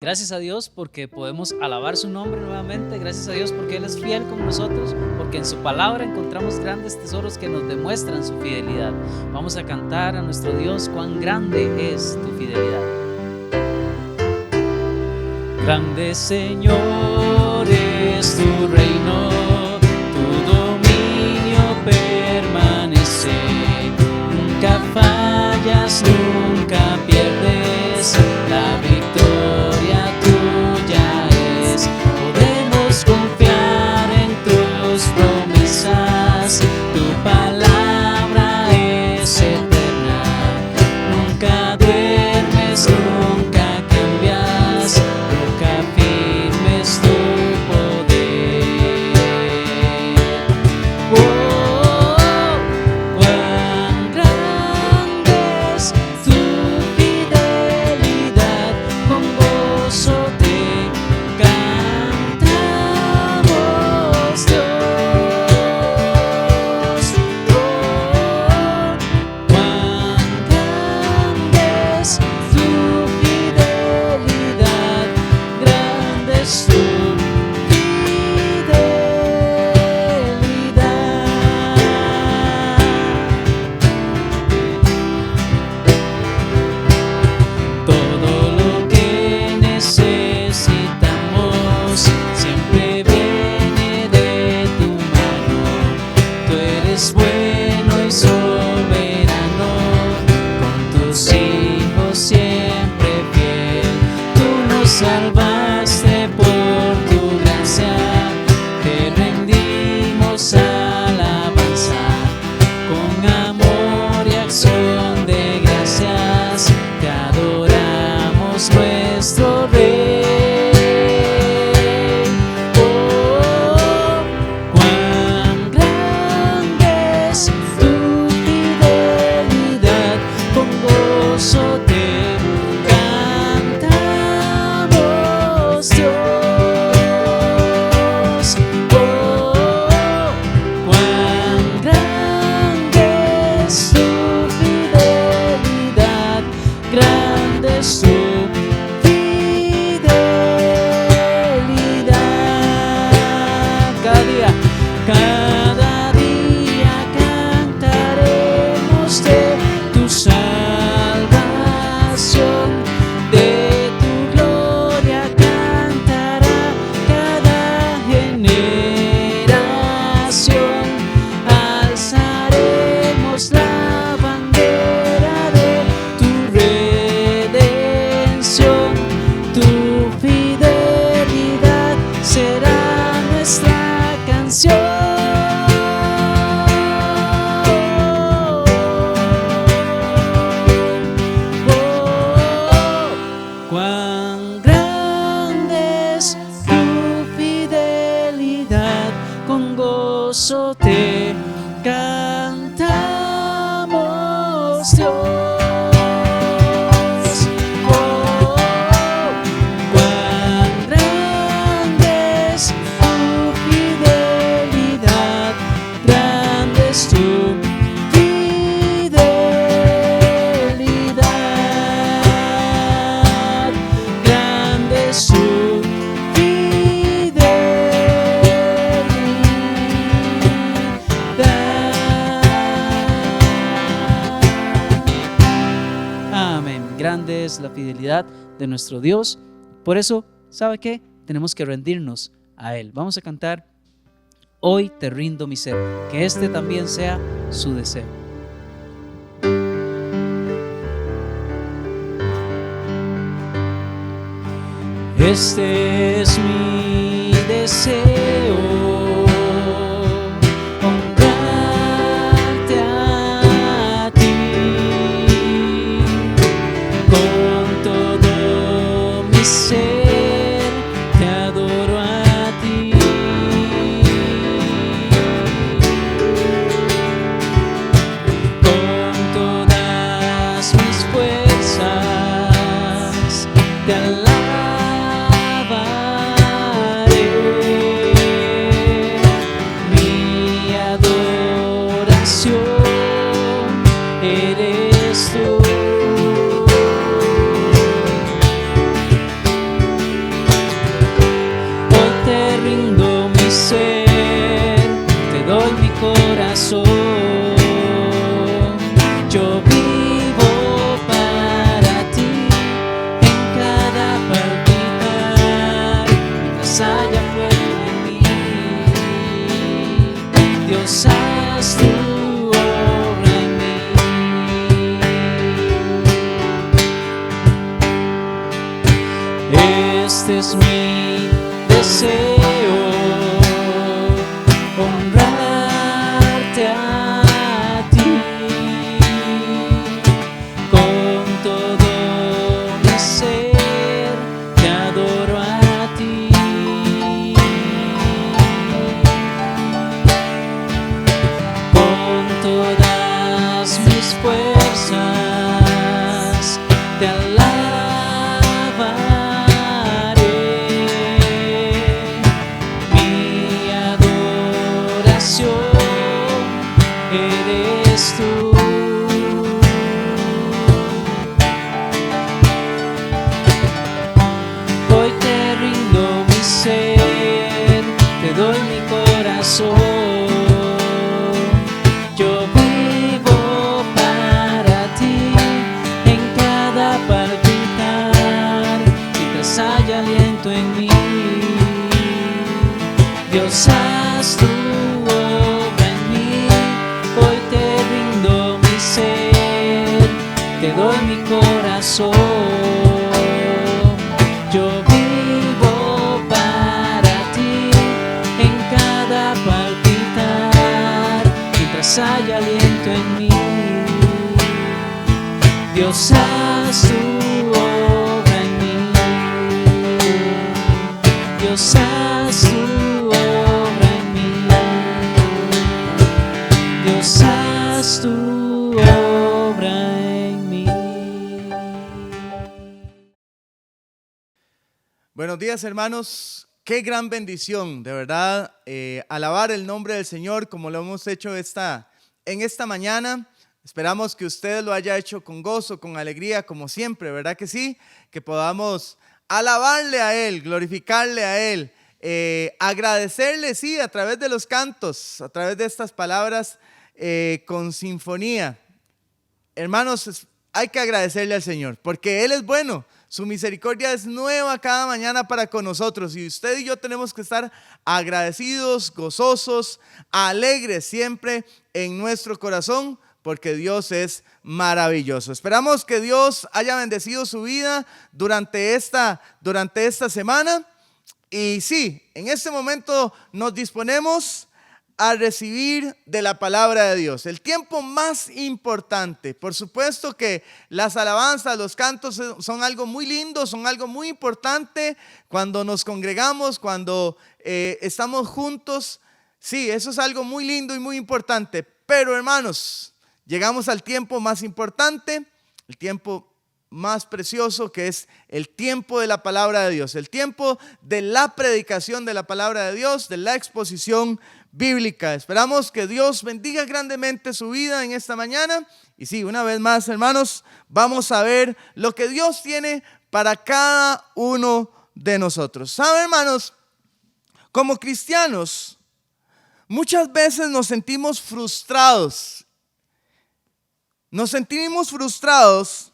Gracias a Dios porque podemos alabar su nombre nuevamente. Gracias a Dios porque Él es fiel con nosotros, porque en su palabra encontramos grandes tesoros que nos demuestran su fidelidad. Vamos a cantar a nuestro Dios cuán grande es tu fidelidad. Grande Señor es tu reino, tu dominio permanece. Nunca fallas, nunca pierdes, la victoria tuya es. Podemos confiar en tus promesas, tu palabra es eterna. Nunca duermes, nunca cambias, roca firme es tu poder. Oh, cuán grande es tu fidelidad, con gozo te cantamos, Dios. Oh, cuán grande es tu fidelidad, grande es tu todo lo que necesitamos siempre viene de tu mano. Tú eres bueno y soberano, con tus hijos siempre fiel. Tú nos salvaste por tu gracia, te rendimos alabanza, con amor y acción de gracias, te adoramos nuestro Rey. Oh, cuán grande es tu fidelidad, con gozo te cantamos, Dios. Oh, cuán grande es tu fidelidad, grande es tu fidelidad. Cada día cantaremos de tu salvación, de tu gloria cantará cada generación. Alzaremos la bandera de tu redención, tu fidelidad será nuestra canción. Oh, cuán grande es tu fidelidad, con gozo te cantamos, Dios. Oh, cuán grande es tu fidelidad, grande es tu fidelidad, grande es tu fidelidad. Amén. Grande es la fidelidad de nuestro Dios. Por eso, ¿sabe qué? Tenemos que rendirnos a Él. Vamos a cantar Hoy te rindo mi ser, que este también sea su deseo. Este es mi deseo, honrarte a ti, con todo mi ser te adoro a ti. Con todas mis fuerzas te alabaré. Mi adoración eres tú. fuerzas, te alabaré. Mi adoración eres tú. Hoy te rindo mi ser, te doy mi corazón. Yo vivo para ti en cada palpitar, mientras haya aliento en mí. Dios, haz tu obra en mí. Hoy te rindo mi ser, te doy mi corazón. Yo vivo para ti en cada palpitar, mientras haya aliento en mí. Dios, haz tu obra en mí. Dios, haz tu obra en mí. Dios, haz tu obra en mí. Buenos días, hermanos. Qué gran bendición, de verdad, alabar el nombre del Señor como lo hemos hecho en esta mañana. Esperamos que usted lo haya hecho con gozo, con alegría, como siempre, ¿verdad que sí? Que podamos alabarle a Él, glorificarle a Él, agradecerle, sí, a través de los cantos, a través de estas palabras con sinfonía. Hermanos, hay que agradecerle al Señor, porque Él es bueno. Su misericordia es nueva cada mañana para con nosotros, y usted y yo tenemos que estar agradecidos, gozosos, alegres siempre en nuestro corazón, porque Dios es maravilloso. Esperamos que Dios haya bendecido su vida durante esta semana. Y sí, en este momento nos disponemos a recibir de la palabra de Dios. El tiempo más importante. Por supuesto que las alabanzas, los cantos son algo muy lindo, son algo muy importante cuando nos congregamos, cuando estamos juntos. Sí, eso es algo muy lindo y muy importante. Pero hermanos, llegamos al tiempo más importante, el tiempo más precioso, que es el tiempo de la palabra de Dios, el tiempo de la predicación de la palabra de Dios, de la exposición bíblica. Esperamos que Dios bendiga grandemente su vida en esta mañana. Y sí, una vez más, hermanos, vamos a ver lo que Dios tiene para cada uno de nosotros. ¿Saben, hermanos? Como cristianos, muchas veces nos sentimos frustrados. Nos sentimos frustrados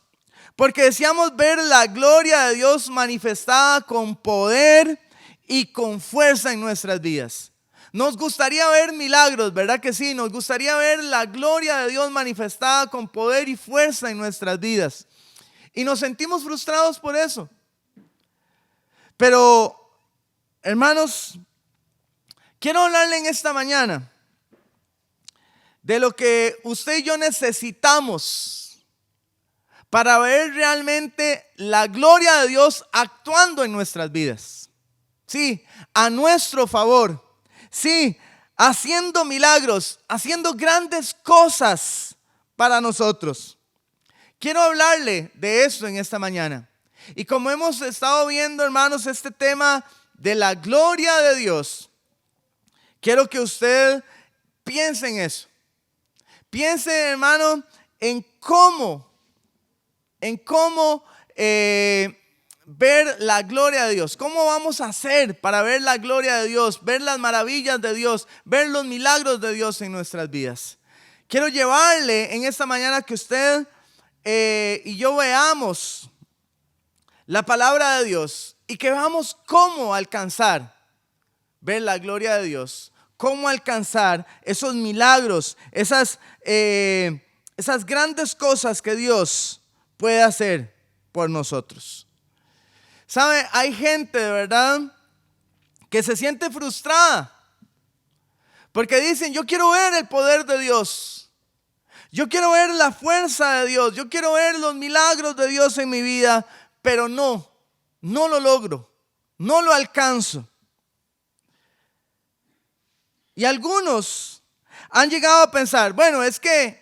porque deseamos ver la gloria de Dios manifestada con poder y con fuerza en nuestras vidas. Nos gustaría ver milagros, ¿verdad que sí? Nos gustaría ver la gloria de Dios manifestada con poder y fuerza en nuestras vidas. Y nos sentimos frustrados por eso. Pero, hermanos, quiero hablarle en esta mañana de lo que usted y yo necesitamos para ver realmente la gloria de Dios actuando en nuestras vidas. Sí, a nuestro favor. Sí, haciendo milagros, haciendo grandes cosas para nosotros. Quiero hablarle de eso en esta mañana. Y como hemos estado viendo, hermanos, este tema de la gloria de Dios, quiero que usted piense en eso. Piense, hermano, en cómo ver la gloria de Dios. ¿Cómo vamos a hacer para ver la gloria de Dios, ver las maravillas de Dios, ver los milagros de Dios en nuestras vidas? Quiero llevarle en esta mañana que usted y yo veamos la palabra de Dios y que veamos cómo alcanzar ver la gloria de Dios, cómo alcanzar esos milagros, esas grandes cosas que Dios puede hacer por nosotros. ¿Sabe? Hay gente de verdad que se siente frustrada porque dicen: yo quiero ver el poder de Dios, yo quiero ver la fuerza de Dios, yo quiero ver los milagros de Dios en mi vida, pero no lo logro, no lo alcanzo. Y algunos han llegado a pensar: bueno, es que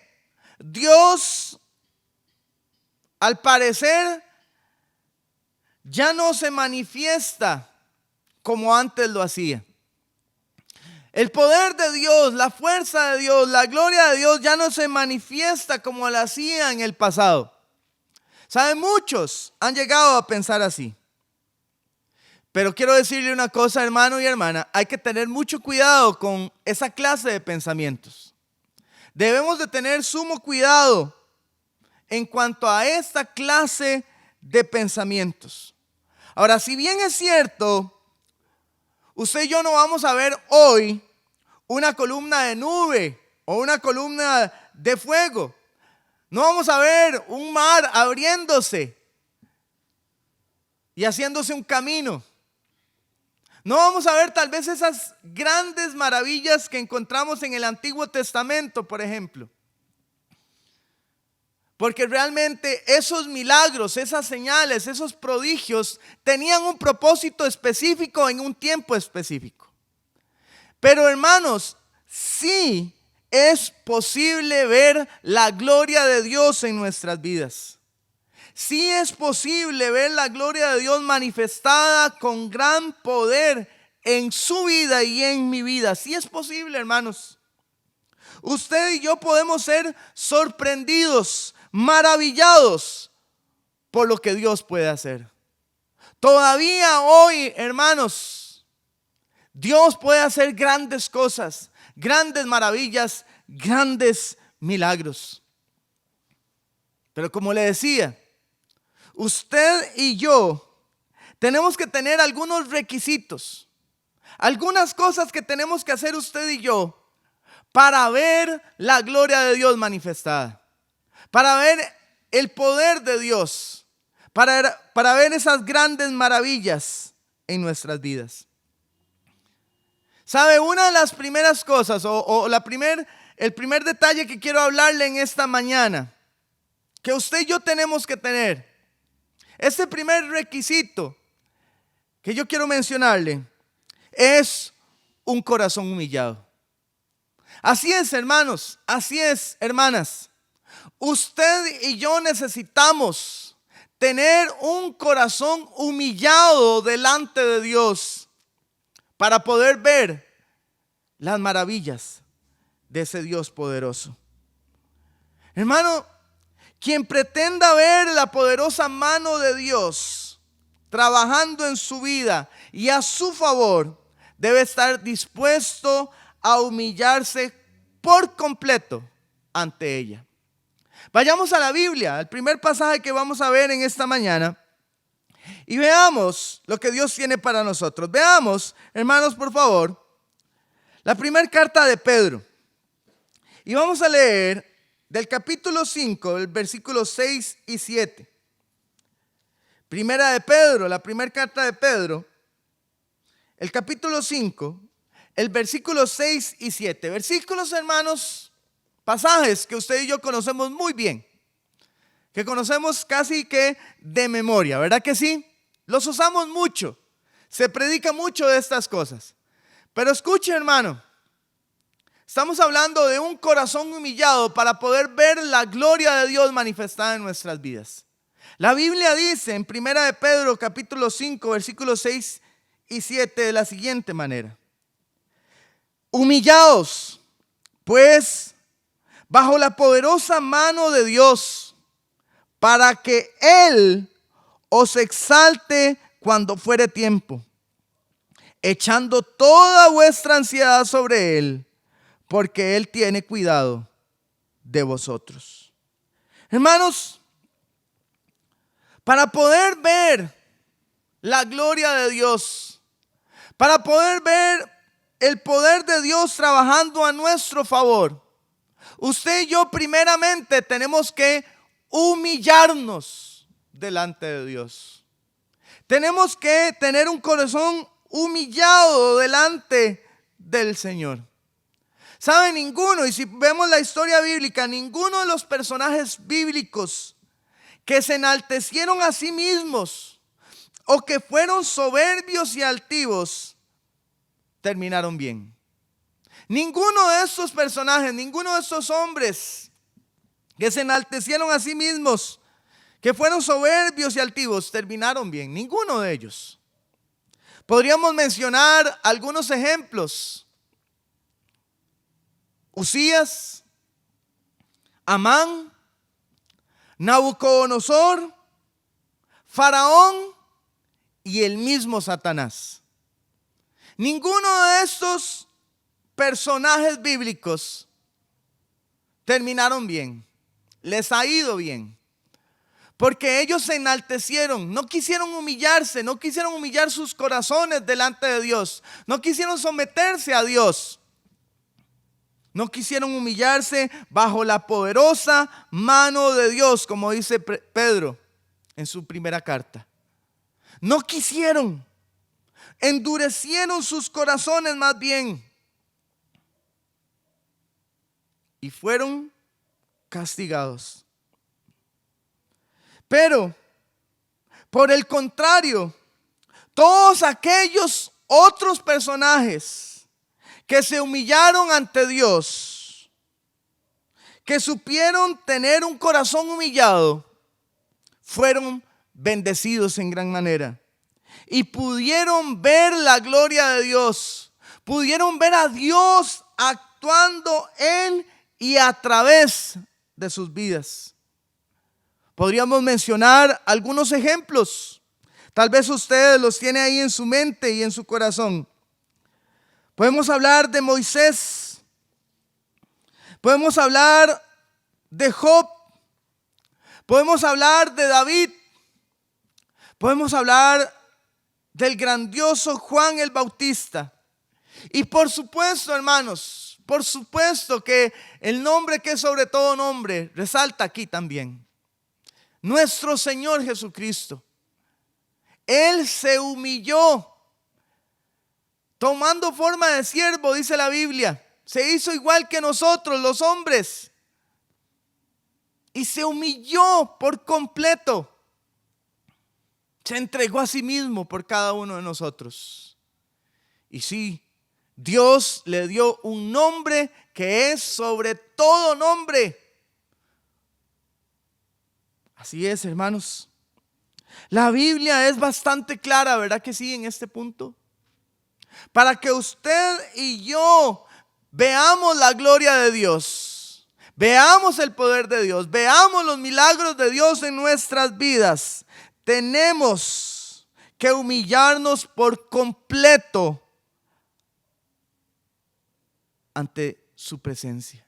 Dios al parecer, ya no se manifiesta como antes lo hacía. El poder de Dios, la fuerza de Dios, la gloria de Dios ya no se manifiesta como lo hacía en el pasado. ¿Saben? Muchos han llegado a pensar así. Pero quiero decirle una cosa, hermano y hermana, hay que tener mucho cuidado con esa clase de pensamientos. Debemos de tener sumo cuidado en cuanto a esta clase de pensamientos. Ahora, si bien es cierto, usted y yo no vamos a ver hoy una columna de nube o una columna de fuego. No vamos a ver un mar abriéndose y haciéndose un camino. No vamos a ver tal vez esas grandes maravillas que encontramos en el Antiguo Testamento, por ejemplo. Porque realmente esos milagros, esas señales, esos prodigios tenían un propósito específico en un tiempo específico. Pero hermanos, sí es posible ver la gloria de Dios en nuestras vidas. Sí es posible ver la gloria de Dios manifestada con gran poder en su vida y en mi vida. Sí es posible, hermanos. Usted y yo podemos ser sorprendidos, maravillados por lo que Dios puede hacer. Todavía hoy, hermanos, Dios puede hacer grandes cosas, grandes maravillas, grandes milagros. Pero como le decía, usted y yo tenemos que tener algunos requisitos, algunas cosas que tenemos que hacer usted y yo para ver la gloria de Dios manifestada, para ver el poder de Dios, para ver esas grandes maravillas en nuestras vidas. ¿Sabe? Una de las primeras cosas el primer detalle que quiero hablarle en esta mañana, que usted y yo tenemos que tener, este primer requisito que yo quiero mencionarle es un corazón humillado. Así es, hermanos, así es, hermanas. Usted y yo necesitamos tener un corazón humillado delante de Dios para poder ver las maravillas de ese Dios poderoso. Hermano, quien pretenda ver la poderosa mano de Dios trabajando en su vida y a su favor, debe estar dispuesto a humillarse por completo ante ella. Vayamos a la Biblia, al primer pasaje que vamos a ver en esta mañana, y veamos lo que Dios tiene para nosotros. Veamos, hermanos, por favor, la primera carta de Pedro. Y vamos a leer del capítulo 5, el versículo 6 y 7. Primera de Pedro, la primera carta de Pedro, el capítulo 5, el versículo 6 y 7. Versículos, hermanos, pasajes que usted y yo conocemos muy bien, que conocemos casi que de memoria, ¿verdad que sí? Los usamos mucho, se predica mucho de estas cosas. Pero escuche, hermano, estamos hablando de un corazón humillado para poder ver la gloria de Dios manifestada en nuestras vidas. La Biblia dice en Primera de Pedro capítulo 5 versículos 6 y 7 de la siguiente manera: humillaos pues bajo la poderosa mano de Dios, para que Él os exalte cuando fuere tiempo, echando toda vuestra ansiedad sobre Él, porque Él tiene cuidado de vosotros. Hermanos, para poder ver la gloria de Dios, para poder ver el poder de Dios trabajando a nuestro favor, usted y yo primeramente tenemos que humillarnos delante de Dios. Tenemos que tener un corazón humillado delante del Señor. ¿Sabe? Ninguno, y si vemos la historia bíblica, ninguno de los personajes bíblicos que se enaltecieron a sí mismos o que fueron soberbios y altivos terminaron bien. Ninguno de estos personajes, ninguno de estos hombres que se enaltecieron a sí mismos que fueron soberbios y altivos, terminaron bien. Ninguno de ellos. Podríamos mencionar algunos ejemplos. Usías, Amán, Nabucodonosor, Faraón y el mismo Satanás. Ninguno de estos personajes bíblicos terminaron bien. Les ha ido bien. Porque ellos se enaltecieron, no quisieron humillarse, no quisieron humillar sus corazones delante de Dios, no quisieron someterse a Dios, no quisieron humillarse bajo la poderosa mano de Dios, como dice Pedro en su primera carta. No quisieron, endurecieron sus corazones más bien y fueron castigados. Pero, por el contrario, todos aquellos otros personajes que se humillaron ante Dios, que supieron tener un corazón humillado, fueron bendecidos en gran manera. Y pudieron ver la gloria de Dios, pudieron ver a Dios actuando en y a través de sus vidas. Podríamos mencionar algunos ejemplos. Tal vez ustedes los tienen ahí en su mente y en su corazón. Podemos hablar de Moisés. Podemos hablar de Job. Podemos hablar de David. Podemos hablar del grandioso Juan el Bautista. Y por supuesto, hermanos, por supuesto que el nombre que es sobre todo nombre resalta aquí también. Nuestro Señor Jesucristo. Él se humilló, tomando forma de siervo, dice la Biblia. Se hizo igual que nosotros, los hombres. Y se humilló por completo. Se entregó a sí mismo por cada uno de nosotros. Y sí, Dios le dio un nombre que es sobre todo nombre. Así es, hermanos. La Biblia es bastante clara, ¿verdad que sí? En este punto. Para que usted y yo veamos la gloria de Dios, veamos el poder de Dios, veamos los milagros de Dios en nuestras vidas, tenemos que humillarnos por completo ante su presencia.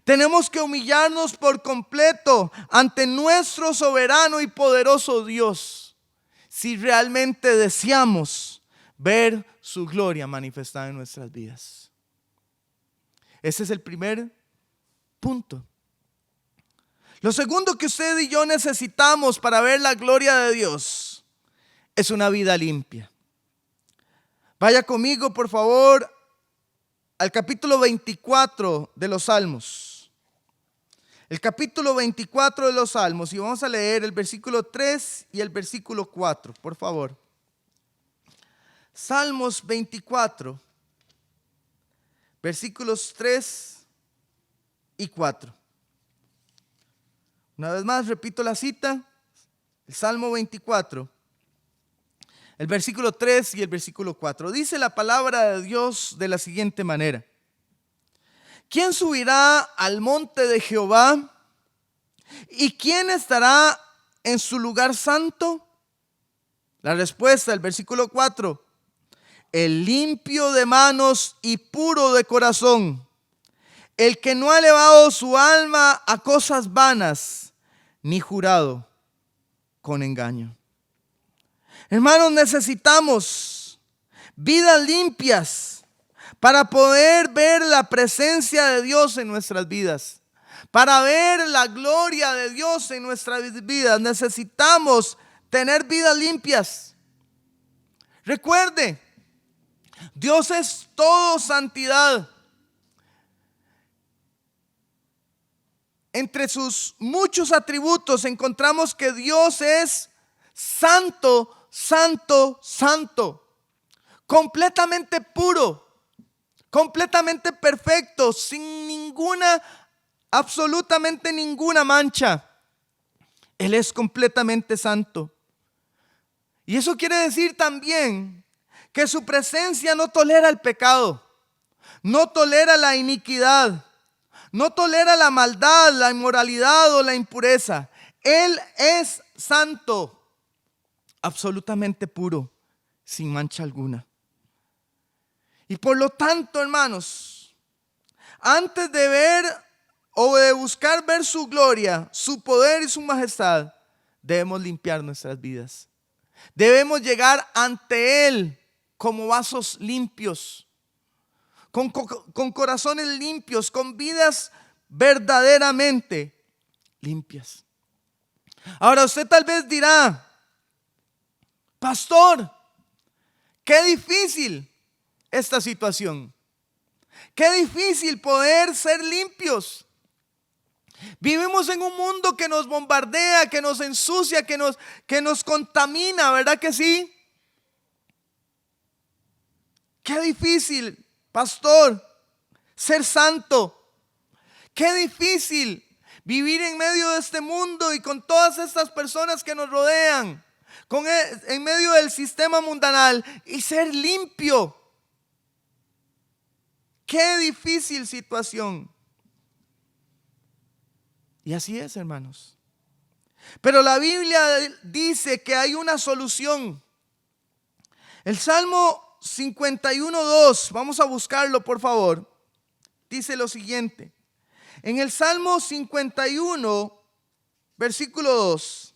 Tenemos que humillarnos por completo ante nuestro soberano y poderoso Dios, si realmente deseamos ver su gloria manifestada en nuestras vidas. Ese es el primer punto. Lo segundo que usted y yo necesitamos para ver la gloria de Dios es una vida limpia. Vaya conmigo, por favor, al capítulo 24 de los Salmos. El capítulo 24 de los Salmos, y vamos a leer el versículo 3 y el versículo 4, por favor. Salmos 24, versículos 3 y 4. Una vez más, repito la cita. El Salmo 24, el versículo 3 y el versículo 4. Dice la palabra de Dios de la siguiente manera: ¿quién subirá al monte de Jehová? ¿Y quién estará en su lugar santo? La respuesta del versículo 4: el limpio de manos y puro de corazón, el que no ha elevado su alma a cosas vanas, ni jurado con engaño. Hermanos, necesitamos vidas limpias para poder ver la presencia de Dios en nuestras vidas. Para ver la gloria de Dios en nuestras vidas necesitamos tener vidas limpias. Recuerde, Dios es todo santidad. Entre sus muchos atributos encontramos que Dios es santo, santo, santo, completamente puro, completamente perfecto, sin ninguna, absolutamente ninguna mancha. Él es completamente santo. Y eso quiere decir también que su presencia no tolera el pecado, no tolera la iniquidad, no tolera la maldad, la inmoralidad o la impureza. Él es santo, absolutamente puro, sin mancha alguna. Y por lo tanto, hermanos, antes de ver o de buscar ver su gloria, su poder y su majestad, debemos limpiar nuestras vidas. Debemos llegar ante Él como vasos limpios, con corazones limpios, con vidas verdaderamente limpias. Ahora usted tal vez dirá: pastor, qué difícil esta situación. Qué difícil poder ser limpios. Vivimos en un mundo que nos bombardea, que nos ensucia, que nos contamina, ¿verdad que sí? Qué difícil, pastor, ser santo. Qué difícil vivir en medio de este mundo y con todas estas personas que nos rodean, en medio del sistema mundanal, y ser limpio. Qué difícil situación. Y así es, hermanos. Pero la Biblia dice que hay una solución. El Salmo 51:2, vamos a buscarlo por favor, dice lo siguiente. En el Salmo 51, versículo 2,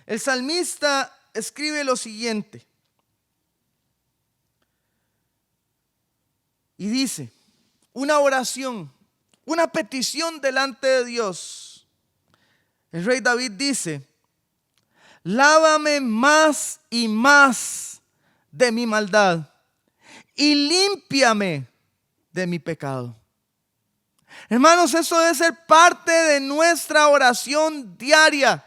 el salmista escribe lo siguiente. Y dice, una oración, una petición delante de Dios. El rey David dice: lávame más y más de mi maldad y límpiame de mi pecado. Hermanos, eso debe ser parte de nuestra oración diaria.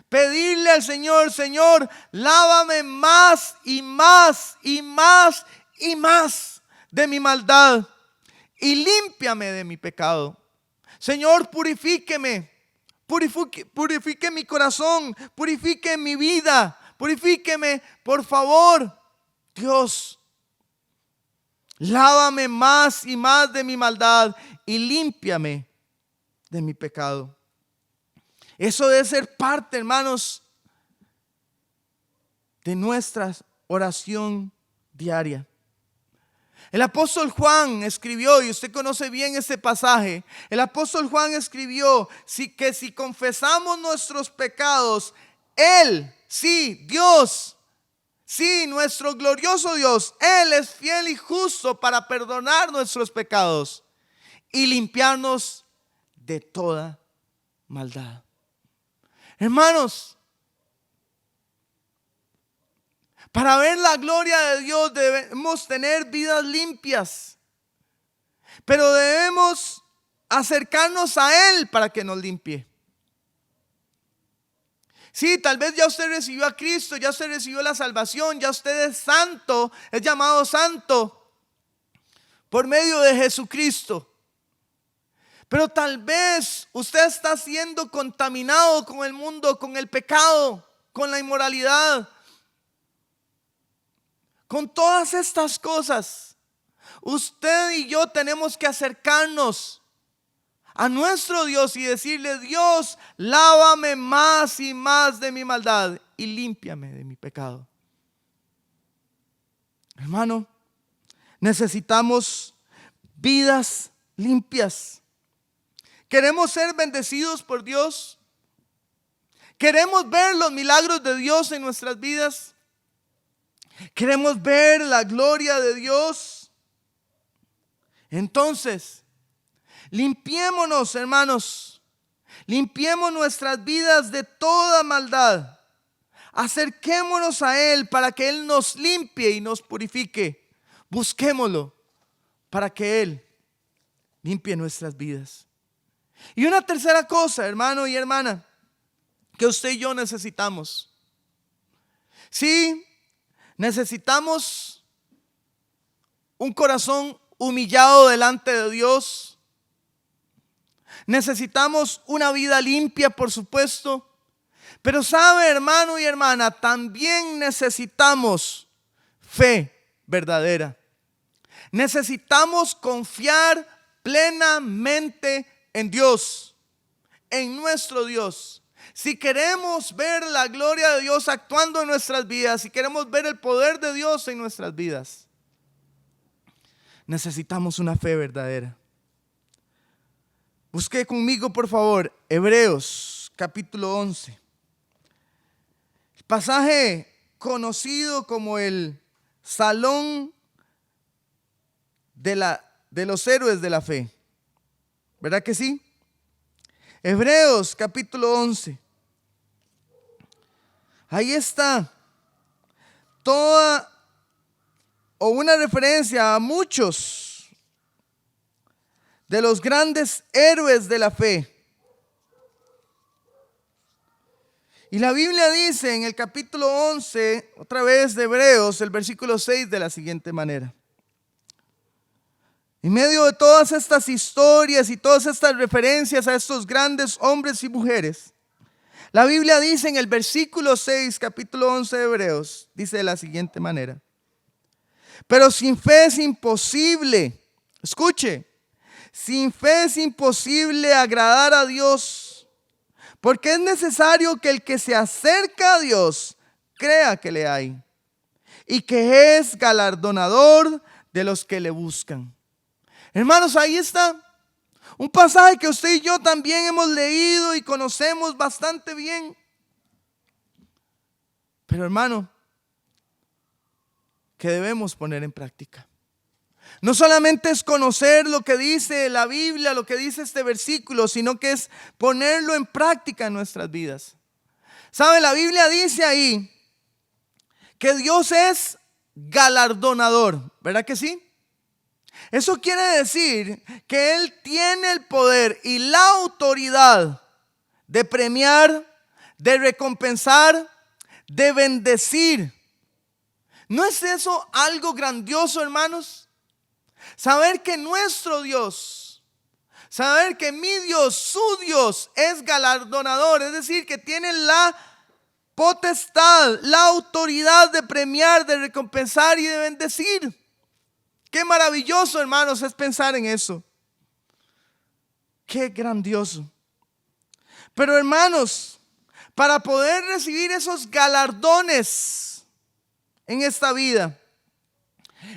Pedirle al Señor: Señor, lávame más y más y más y más de mi maldad y límpiame de mi pecado. Señor, purifíqueme, purifique mi corazón, purifique mi vida, purifíqueme, por favor. Dios, lávame más y más de mi maldad y límpiame de mi pecado. Eso debe ser parte, hermanos, de nuestra oración diaria. El apóstol Juan escribió, y usted conoce bien ese pasaje. El apóstol Juan escribió que si confesamos nuestros pecados, Él, sí, Dios, sí, nuestro glorioso Dios, Él es fiel y justo para perdonar nuestros pecados y limpiarnos de toda maldad. Hermanos, para ver la gloria de Dios debemos tener vidas limpias, pero debemos acercarnos a Él para que nos limpie. Sí, tal vez ya usted recibió a Cristo, ya usted recibió la salvación, ya usted es santo, es llamado santo por medio de Jesucristo. Pero tal vez usted está siendo contaminado con el mundo, con el pecado, con la inmoralidad. Con todas estas cosas, usted y yo tenemos que acercarnos a nuestro Dios y decirle: Dios, lávame más y más de mi maldad y límpiame de mi pecado. Hermano, necesitamos vidas limpias. ¿Queremos ser bendecidos por Dios? ¿Queremos ver los milagros de Dios en nuestras vidas? ¿Queremos ver la gloria de Dios? Entonces, limpiémonos, hermanos. Limpiemos nuestras vidas de toda maldad. Acerquémonos a Él para que Él nos limpie y nos purifique. Busquémoslo para que Él limpie nuestras vidas. Y una tercera cosa, hermano y hermana, que usted y yo necesitamos. Sí, necesitamos un corazón humillado delante de Dios. Necesitamos una vida limpia, por supuesto. Pero sabe, hermano y hermana, también necesitamos fe verdadera. Necesitamos confiar plenamente en Dios, en nuestro Dios. Si queremos ver la gloria de Dios actuando en nuestras vidas, si queremos ver el poder de Dios en nuestras vidas, necesitamos una fe verdadera. Busque conmigo, por favor, Hebreos capítulo 11. El pasaje conocido como el Salón de los héroes de la fe. ¿Verdad que sí? Hebreos capítulo 11. Ahí está toda o una referencia a muchos de los grandes héroes de la fe. Y la Biblia dice en el capítulo 11, otra vez de Hebreos, el versículo 6 de la siguiente manera. En medio de todas estas historias y todas estas referencias a estos grandes hombres y mujeres, la Biblia dice en el versículo 6, capítulo 11 de Hebreos, dice de la siguiente manera. Pero sin fe es imposible, escuche, sin fe es imposible agradar a Dios, porque es necesario que el que se acerca a Dios crea que le hay y que es galardonador de los que le buscan. Hermanos, ahí está un pasaje que usted y yo también hemos leído y conocemos bastante bien. Pero hermano, que debemos poner en práctica. No solamente es conocer lo que dice la Biblia, lo que dice este versículo, sino que es ponerlo en práctica en nuestras vidas. ¿Sabe? La Biblia dice ahí que Dios es galardonador, ¿verdad que sí? Eso quiere decir que Él tiene el poder y la autoridad de premiar, de recompensar, de bendecir. ¿No es eso algo grandioso, hermanos? Saber que nuestro Dios, saber que mi Dios, su Dios, es galardonador, es decir, que tiene la potestad, la autoridad de premiar, de recompensar y de bendecir. Qué maravilloso, hermanos, es pensar en eso. Qué grandioso. Pero hermanos, para poder recibir esos galardones en esta vida,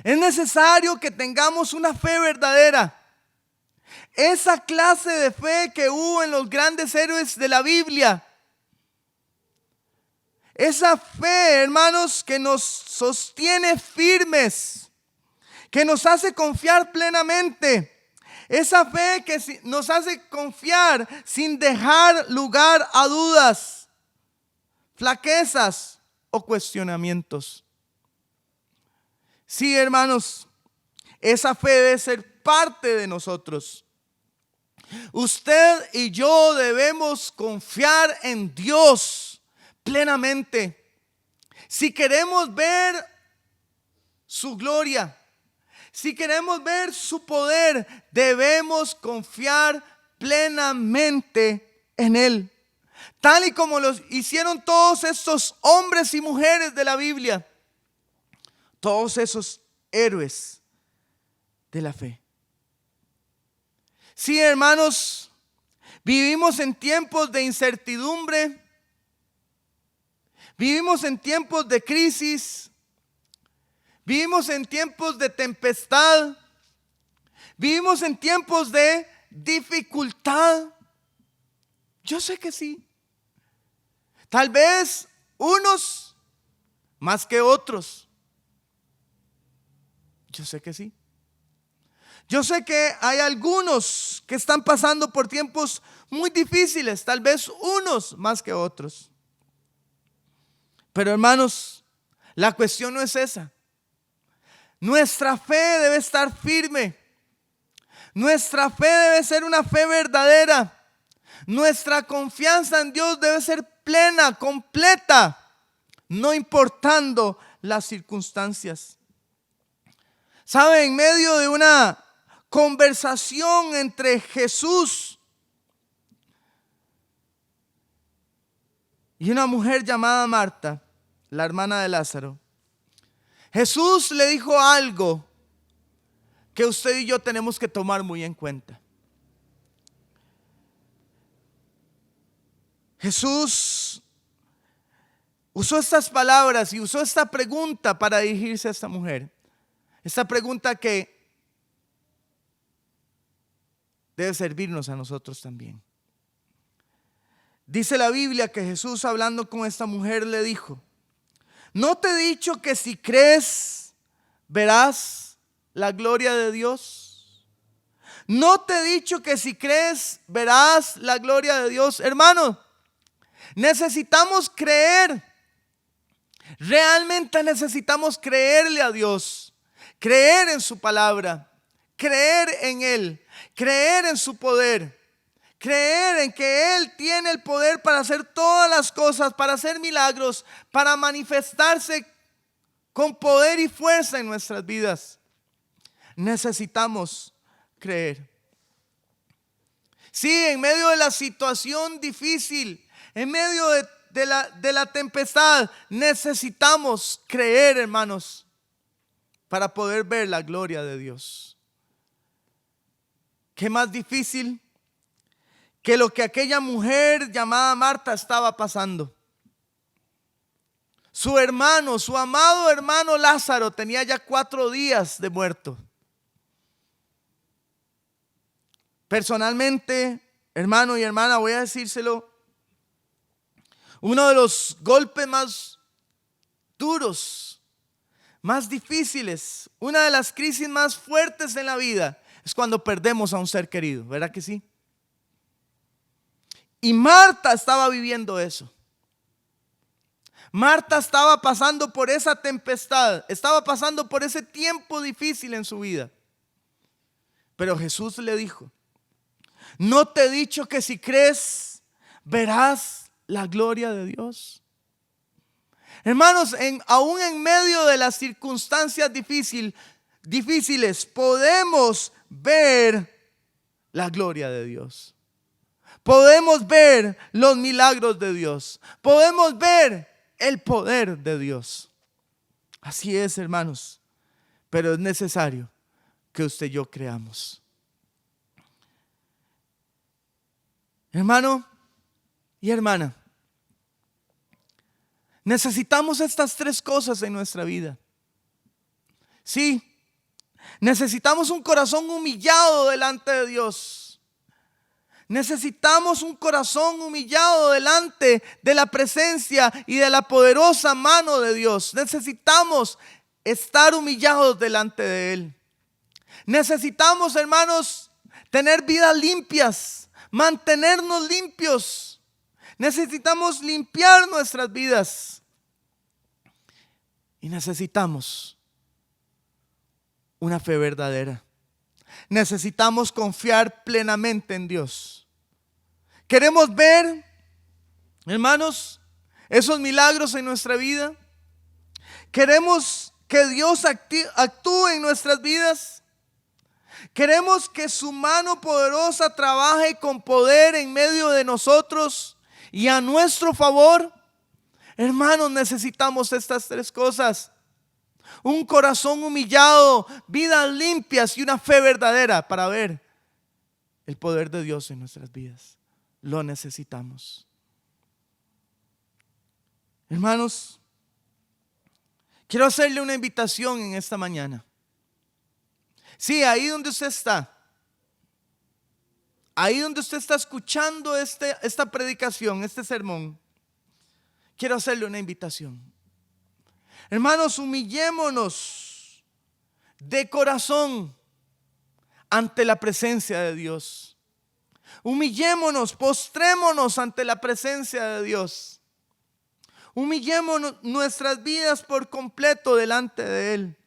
es necesario que tengamos una fe verdadera. Esa clase de fe que hubo en los grandes héroes de la Biblia. Esa fe, hermanos, que nos sostiene firmes, que nos hace confiar plenamente. Esa fe que nos hace confiar sin dejar lugar a dudas, flaquezas o cuestionamientos. Sí, hermanos, esa fe debe ser parte de nosotros. Usted y yo debemos confiar en Dios plenamente. Si queremos ver su gloria, si queremos ver su poder, debemos confiar plenamente en Él. Tal y como lo hicieron todos estos hombres y mujeres de la Biblia. Todos esos héroes de la fe. Sí, hermanos, vivimos en tiempos de incertidumbre. Vivimos en tiempos de crisis. Vivimos en tiempos de tempestad. Vivimos en tiempos de dificultad. Yo sé que sí. Tal vez unos más que otros. Yo sé que sí. Yo sé que hay algunos que están pasando por tiempos muy difíciles, tal vez unos más que otros. Pero hermanos, la cuestión no es esa. Nuestra fe debe estar firme. Nuestra fe debe ser una fe verdadera. Nuestra confianza en Dios debe ser plena, completa, no importando las circunstancias. ¿Sabe? En medio de una conversación entre Jesús y una mujer llamada Marta, la hermana de Lázaro. Jesús le dijo algo que usted y yo tenemos que tomar muy en cuenta. Jesús usó estas palabras y usó esta pregunta para dirigirse a esta mujer. Esta pregunta que debe servirnos a nosotros también. Dice la Biblia que Jesús, hablando con esta mujer, le dijo: ¿no te he dicho que si crees verás la gloria de Dios? ¿No te he dicho que si crees verás la gloria de Dios? Hermano, necesitamos creer. Realmente necesitamos creerle a Dios, creer en su palabra, creer en Él, creer en su poder, creer en que Él tiene el poder para hacer todas las cosas, para hacer milagros, para manifestarse con poder y fuerza en nuestras vidas. Necesitamos creer. Sí, en medio de la situación difícil, en medio de la tempestad, necesitamos creer, hermanos, para poder ver la gloria de Dios. ¿Qué más difícil que lo que aquella mujer llamada Marta estaba pasando? Su hermano, su amado hermano Lázaro, tenía ya 4 días de muerto. Personalmente, hermano y hermana, voy a decírselo, uno de los golpes más duros, más difíciles, una de las crisis más fuertes en la vida es cuando perdemos a un ser querido, ¿verdad que sí? Y Marta estaba viviendo eso. Marta estaba pasando por esa tempestad, estaba pasando por ese tiempo difícil en su vida. Pero Jesús le dijo: ¿no te he dicho que si crees verás la gloria de Dios? Hermanos, aún en medio de las circunstancias difíciles, podemos ver la gloria de Dios. Podemos ver los milagros de Dios. Podemos ver el poder de Dios. Así es, hermanos. Pero es necesario que usted y yo creamos. Hermano y hermana, necesitamos estas 3 cosas en nuestra vida. Sí, necesitamos un corazón humillado delante de Dios. Necesitamos un corazón humillado delante de la presencia y de la poderosa mano de Dios. Necesitamos estar humillados delante de Él. Necesitamos, hermanos, tener vidas limpias, mantenernos limpios. Necesitamos limpiar nuestras vidas. Y necesitamos una fe verdadera. Necesitamos confiar plenamente en Dios. Queremos ver, hermanos, esos milagros en nuestra vida. Queremos que Dios actúe en nuestras vidas. Queremos que su mano poderosa trabaje con poder en medio de nosotros y a nuestro favor. Hermanos, necesitamos estas 3 cosas. Un corazón humillado, vidas limpias y una fe verdadera para ver el poder de Dios en nuestras vidas. Lo necesitamos. Hermanos, quiero hacerle una invitación en esta mañana. Sí, ahí donde usted está, ahí donde usted está escuchando esta predicación, este sermón, quiero hacerle una invitación. Hermanos, humillémonos de corazón ante la presencia de Dios. Humillémonos, postrémonos ante la presencia de Dios. Humillémonos nuestras vidas por completo delante de Él.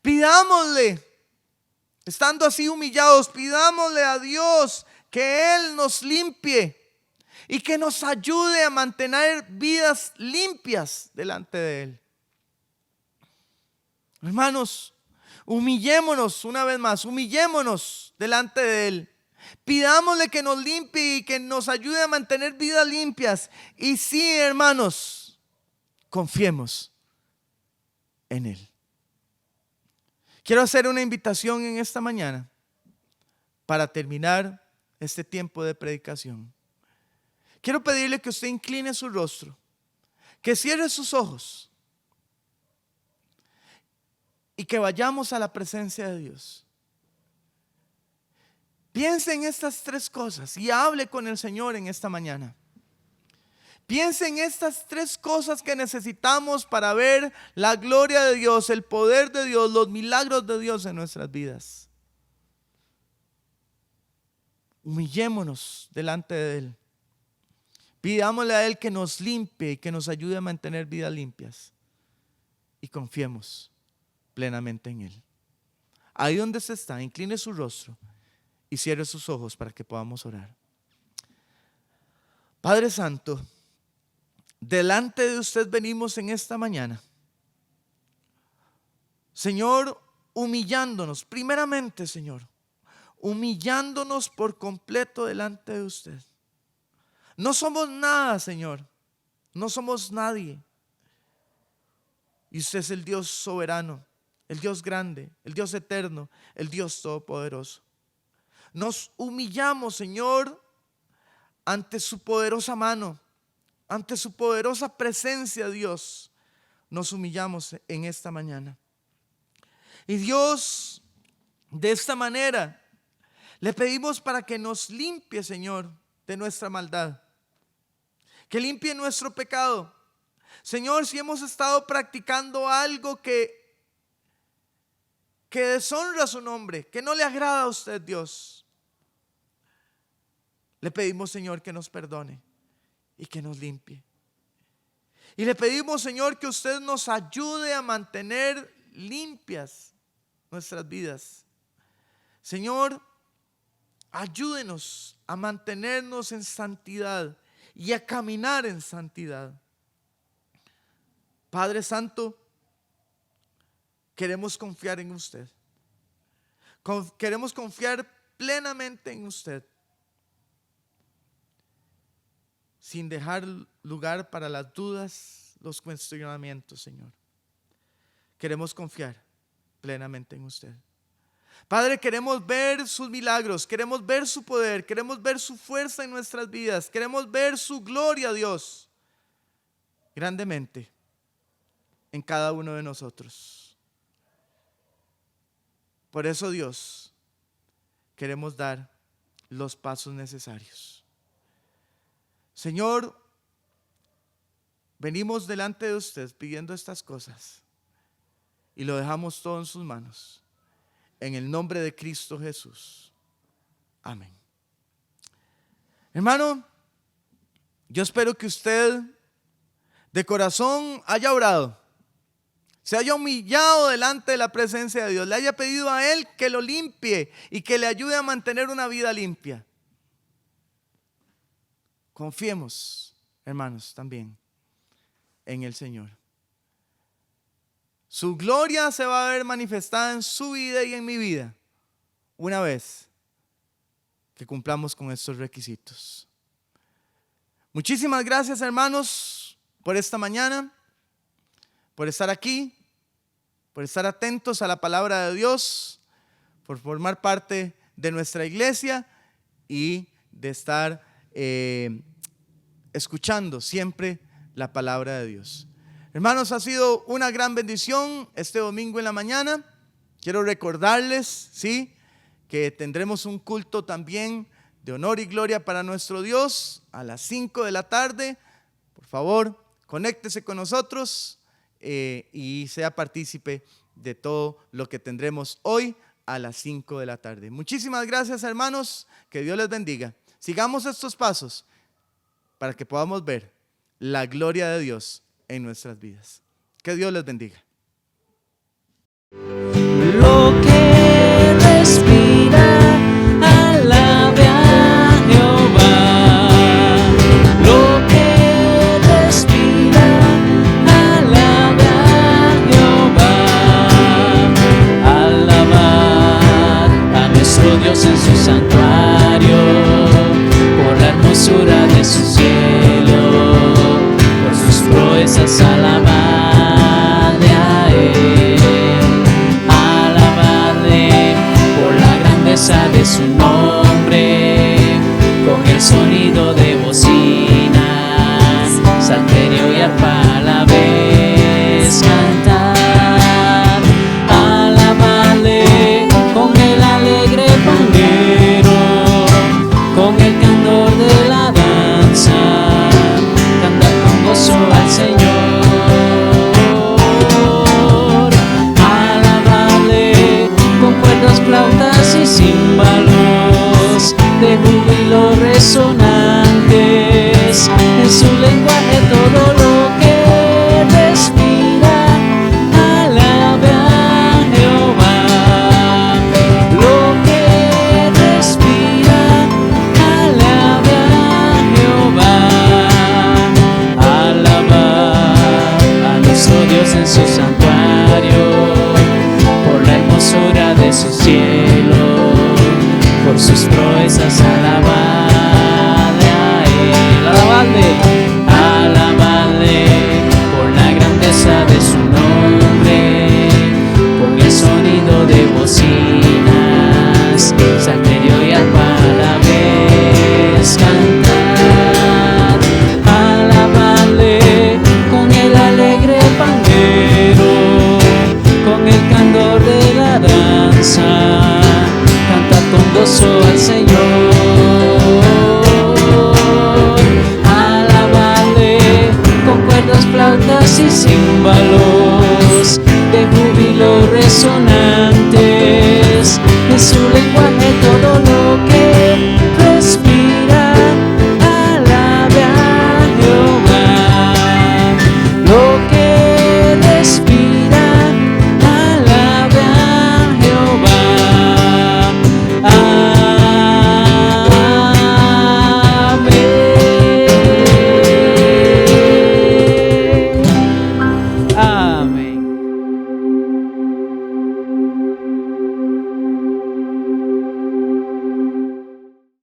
Pidámosle, estando así humillados, pidámosle a Dios que Él nos limpie y que nos ayude a mantener vidas limpias delante de Él. Hermanos, humillémonos una vez más, humillémonos delante de Él. Pidámosle que nos limpie y que nos ayude a mantener vidas limpias. Y sí, hermanos, confiemos en Él. Quiero hacer una invitación en esta mañana para terminar este tiempo de predicación. Quiero pedirle que usted incline su rostro, que cierre sus ojos y que vayamos a la presencia de Dios. Piense en estas tres cosas y hable con el Señor en esta mañana. Piense en estas tres cosas que necesitamos para ver la gloria de Dios, el poder de Dios, los milagros de Dios en nuestras vidas. Humillémonos delante de Él. Pidámosle a Él que nos limpie y que nos ayude a mantener vidas limpias. Y confiemos plenamente en Él. Ahí donde se está, incline su rostro y cierre sus ojos para que podamos orar. Padre Santo, delante de usted venimos en esta mañana, Señor, humillándonos, primeramente, Señor, humillándonos por completo delante de usted. No somos nada, Señor, no somos nadie. Y usted es el Dios soberano, el Dios grande, el Dios eterno, el Dios todopoderoso. Nos humillamos, Señor, ante su poderosa mano, ante su poderosa presencia, Dios. Nos humillamos en esta mañana. Y Dios, de esta manera, le pedimos para que nos limpie, Señor, de nuestra maldad. Que limpie nuestro pecado. Señor, si hemos estado practicando algo que deshonra su nombre, que no le agrada a usted, Dios, le pedimos, Señor, que nos perdone y que nos limpie. Y le pedimos, Señor, que usted nos ayude a mantener limpias nuestras vidas. Señor, ayúdenos a mantenernos en santidad y a caminar en santidad. Padre Santo, queremos confiar en usted. Queremos confiar plenamente en usted, sin dejar lugar para las dudas, los cuestionamientos, Señor. Queremos confiar plenamente en usted. Padre, queremos ver sus milagros, queremos ver su poder, queremos ver su fuerza en nuestras vidas, queremos ver su gloria, Dios, grandemente en cada uno de nosotros. Por eso, Dios, queremos dar los pasos necesarios. Señor, venimos delante de usted pidiendo estas cosas y lo dejamos todo en sus manos. En el nombre de Cristo Jesús. Amén. Hermano, yo espero que usted de corazón haya orado, se haya humillado delante de la presencia de Dios, le haya pedido a Él que lo limpie y que le ayude a mantener una vida limpia. Confiemos, hermanos, también en el Señor. Su gloria se va a ver manifestada en su vida y en mi vida una vez que cumplamos con estos requisitos. Muchísimas gracias, hermanos, por esta mañana, por estar aquí, por estar atentos a la palabra de Dios, por formar parte de nuestra iglesia y de estar escuchando siempre la palabra de Dios. Hermanos, ha sido una gran bendición este domingo en la mañana. Quiero recordarles, ¿sí?, que tendremos un culto también de honor y gloria para nuestro Dios a las 5 de la tarde. Por favor, conéctese con nosotros y sea partícipe de todo lo que tendremos hoy a las 5 de la tarde. Muchísimas gracias, hermanos. Que Dios les bendiga. Sigamos estos pasos para que podamos ver la gloria de Dios en nuestras vidas. Que Dios les bendiga. Lo que respira, alabe a Jehová. Lo que respira, alabe a Jehová. Alabar a nuestro Dios en su santuario. hermosura de sus